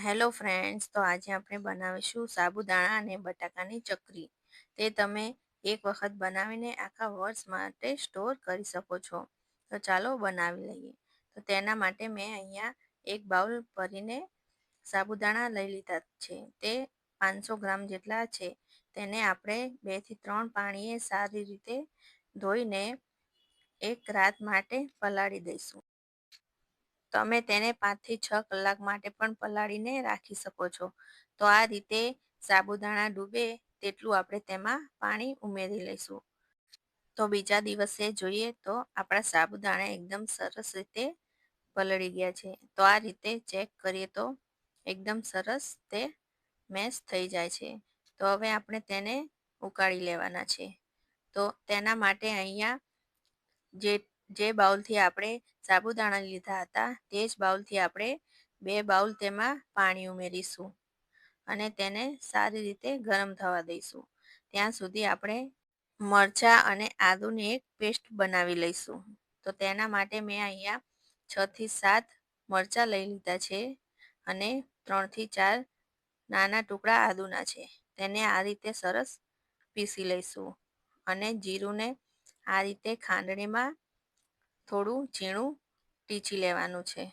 Hello friends, તો આજે આપણે બનાવીશું સાબુદાણા અને બટાકાની ચકરી. તે તમે એક વખત બનાવીને આખા વર્ષ માટે સ્ટોર કરી શકો છો. તો ચાલો બનાવી લઈએ. તો તેના માટે મેં અહીંયા એક બાઉલ ભરીને સાબુદાણા લઈ લીધા છે. તે 500 ગ્રામ જેટલા છે. તેને આપણે 2 થી 3 પાણીએ સારી રીતે ધોઈને એક રાત માટે પલાળી દઈશું. તમે તેને 5 થી 6 કલાક માટે પણ પલાળીને રાખી શકો છો. તો આ રીતે સાબુદાણા ડૂબે તેટલું આપણે તેમાં પાણી ઉમેરી લઈશું. તો બીજા દિવસે જોઈએ તો આપણા સાબુદાણા એકદમ સરસ રીતે પલળી ગયા છે. તો આ રીતે ચેક કરીએ તો એકદમ સરસ તે મેશ થઈ જાય છે. તો હવે આપણે તેને ઉકાળી લેવાના છે. તો તેના માટે અહીંયા જે જે બાઉલથી આપણે સાબુદાણા લીધા હતા તે જ બાઉલથી આપણે 2 બાઉલ તેમાં પાણી ઉમેરીશું અને તેને સારી રીતે ગરમ થવા દઈશું. ત્યાં સુધી આપણે મરચાં અને આદુની એક પેસ્ટ બનાવી લઈશું. તો તેના માટે મેં અહીંયા 6 થી 7 મરચાં લઈ લીધા છે અને 3 થી 4 નાના ટુકડા આદુના છે. તેને આ રીતે સરસ પીસી લઈશું અને જીરુંને આ રીતે ખાંડણીમાં થોડું ઝીણું ટીચી લેવાનું છે.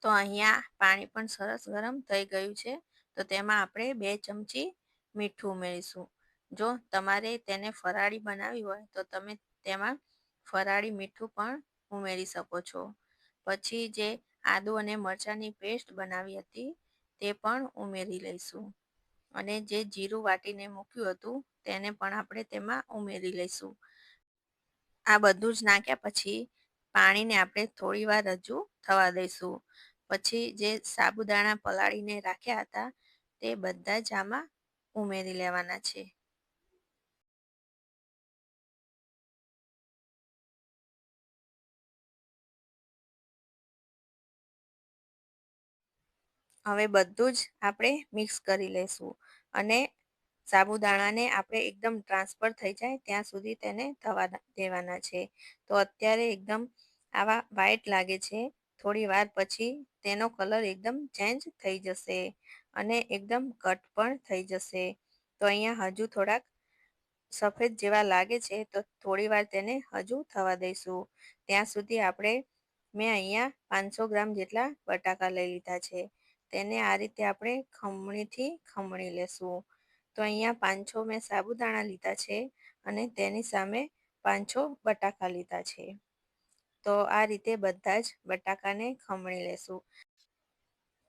તો અહીંયા પાણી પણ સરસ ગરમ થઈ ગયું છે. તો તેમાં આપણે 2 ચમચી મીઠું ઉમેરીશું. જો તમારે તેને ફરાળી બનાવી હોય તો તમે તેમાં ફરાળી મીઠું પણ ઉમેરી શકો છો. પછી જે આદુ અને મરચાંની પેસ્ટ બનાવી હતી તે પણ ઉમેરી લઈશું અને જે જીરું વાટીને મૂક્યું હતું તેને પણ આપણે તેમાં ઉમેરી લઈશું. આ બધું જ નાખ્યા પછી પાણીને આપણે થોડી વાર હજુ થવા દઈશું. પછી જે સાબુદાણા પલાળીને રાખ્યા હતા તે બધા જ આમાં ઉમેરી લેવાના છે. હવે બધું જ આપણે મિક્સ કરી લઈશું અને સાબુદાણાને આપણે એકદમ ટ્રાન્સફર થઈ જાય ત્યાં સુધી તેને થવા દેવાના છે. તો અત્યારે એકદમ આવા વ્હાઈટ લાગે છે. થોડી વાર પછી તેનો કલર એકદમ ચેન્જ થઈ જશે અને એકદમ કટ પણ થઈ જશે. તો અહીંયા હજુ થોડાક સફેદ જેવા લાગે છે તો થોડી વાર તેને હજુ થવા દઈશું. ત્યાં સુધી મેં અહીંયા 500 ગ્રામ જેટલા બટાકા લઈ લીધા છે. તેને આ રીતે આપણે ખમણીથી ખમણી લેશું. તો અહીંયા 500 મેં સાબુદાણા લીધા છે અને તેની સામે 500 બટાકા લીધા છે. તો આ રીતે બધા જ બટાકાને ખમણી લેશું.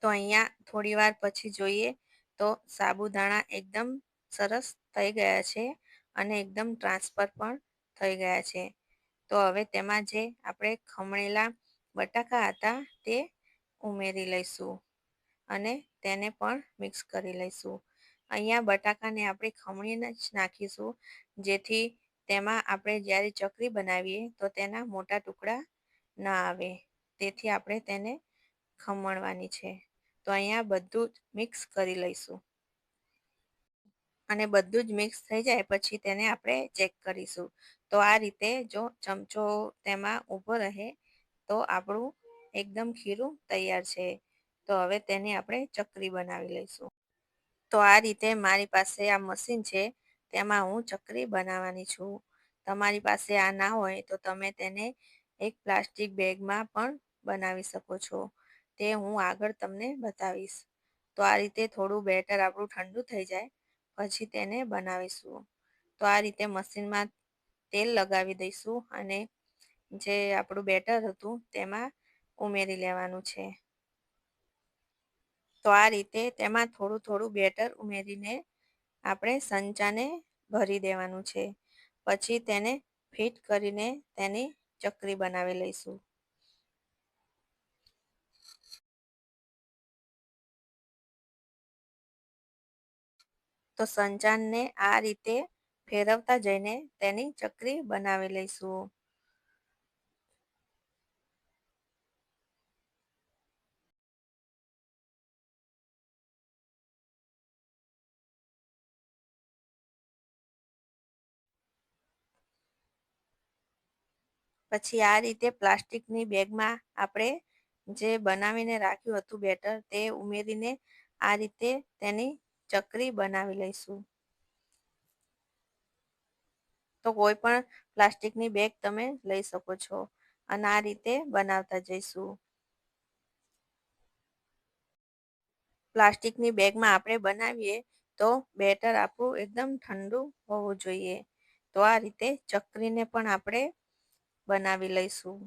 તો અહીંયા થોડી વાર પછી જોઈએ તો સાબુદાણા એકદમ સરસ થઈ ગયા છે અને એકદમ ટ્રાન્સફર પણ થઈ ગયા છે. તો હવે તેમાં જે આપણે ખમણેલા બટાકા હતા તે ઉમેરી લઈશું અને તેને પણ મિક્સ કરી લઈશું. અહીંયા બટાકાને આપણે ખમણીને જ નાખીશું જેથી તેમાં આપણે જ્યારે ચકરી બનાવીએ તો તેના મોટા ટુકડા ના આવે. તેથી આપણે તેને ખમણવાની છે. તો અહીંયા બધું જ મિક્સ કરી લઈશું અને બધું જ મિક્સ થઈ જાય પછી તેને આપણે ચેક કરીશું. તો આ રીતે જો ચમચો તેમાં ઊભો રહે તો આપણું એકદમ ખીરું તૈયાર છે. તો હવે તેની આપણે ચકરી બનાવી લઈશું. તો આ રીતે મારી પાસે આ મશીન છે તેમાં હું ચકરી બનાવવાની છું. તમારી પાસે આ ના હોય તો તમે તેને એક પ્લાસ્ટિક બેગમાં પણ બનાવી શકો છો. તે હું આગળ તમને બતાવીશ. તો આ રીતે થોડું બેટર આપણું ઠંડુ થઈ જાય પછી તેને બનાવીશું. તો આ રીતે મશીનમાં તેલ લગાવી દઈશું અને જે આપણું બેટર હતું તેમાં ઉમેરી લેવાનું છે. તો આ રીતે તેમાં થોડું થોડું બેટર ઉમેરીને આપણે સંચાને ભરી દેવાનું છે. પછી તેને ફિટ કરીને તેની ચકરી બનાવી લઈશું. તો સંચાને આ રીતે ફેરવતા જઈને તેની ચકરી બનાવી લઈશું. પછી આ રીતે પ્લાસ્ટિકની બેગમાં આપણે જે બનાવીને રાખ્યું હતું બેટર તે ઉમેરીને આ રીતે તેની ચકરી બનાવી લઈશું. તો કોઈ પણ પ્લાસ્ટિકની બેગ તમે લઈ શકો છો અને આ રીતે બનાવતા જઈશું. પ્લાસ્ટિકની બેગમાં આપણે બનાવીએ તો બેટર આપણું એકદમ ઠંડુ હોવું જોઈએ. તો આ રીતે ચકરીને પણ આપણે બનાવી લઈશું.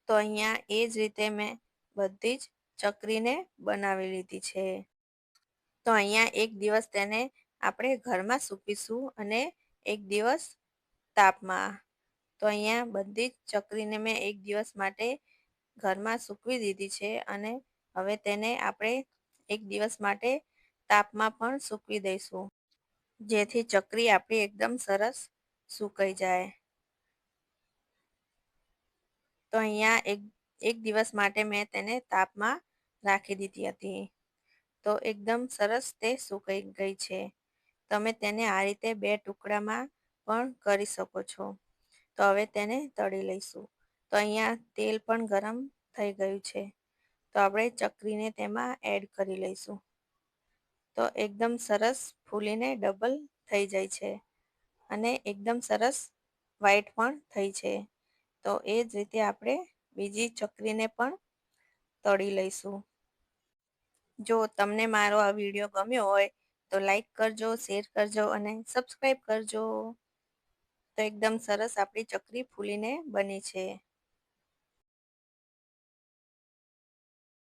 તો અહીંયા એ જ રીતે મેં બધી જ ચકરીને બનાવી લીધી છે. તો અહીંયા એક દિવસ તેને આપણે ઘરમાં સૂકવીશું અને એક દિવસ તાપમાં. તો અહીંયા બધી જ ચકરીને મેં એક દિવસ માટે ઘરમાં સૂકવી દીધી છે અને હવે તેને આપણે એક દિવસ માટે તાપમાં પણ સૂકવી દઈશું, જેથી ચકરી આપણી એકદમ સરસ સુકાઈ જાય. તો અહીંયા એક દિવસ માટે મેં તેને તાપમાં રાખી દીધી હતી. તો એકદમ સરસ તે સુકાઈ ગઈ છે. તમે તેને આ રીતે બે ટુકડામાં પણ કરી શકો છો. તો હવે તેને તળી લઈશું. તો અહીંયા તેલ પણ ગરમ થઈ ગયું છે. તો આપણે ચકરીને તેમાં એડ કરી લઈશું. તો એકદમ સરસ ફૂલીને ડબલ થઈ જાય છે અને એકદમ સરસ વ્હાઈટ પણ થઈ છે. તો એ જ રીતે આપણે બીજી ચકરીને પણ તળી લઈશું. જો તમને મારો આ વિડીયો ગમ્યો હોય તો લાઈક કરજો, શેર કરજો અને સબસ્ક્રાઈબ કરજો. તો એકદમ સરસ આપણી ચકરી ફૂલીને બની છે.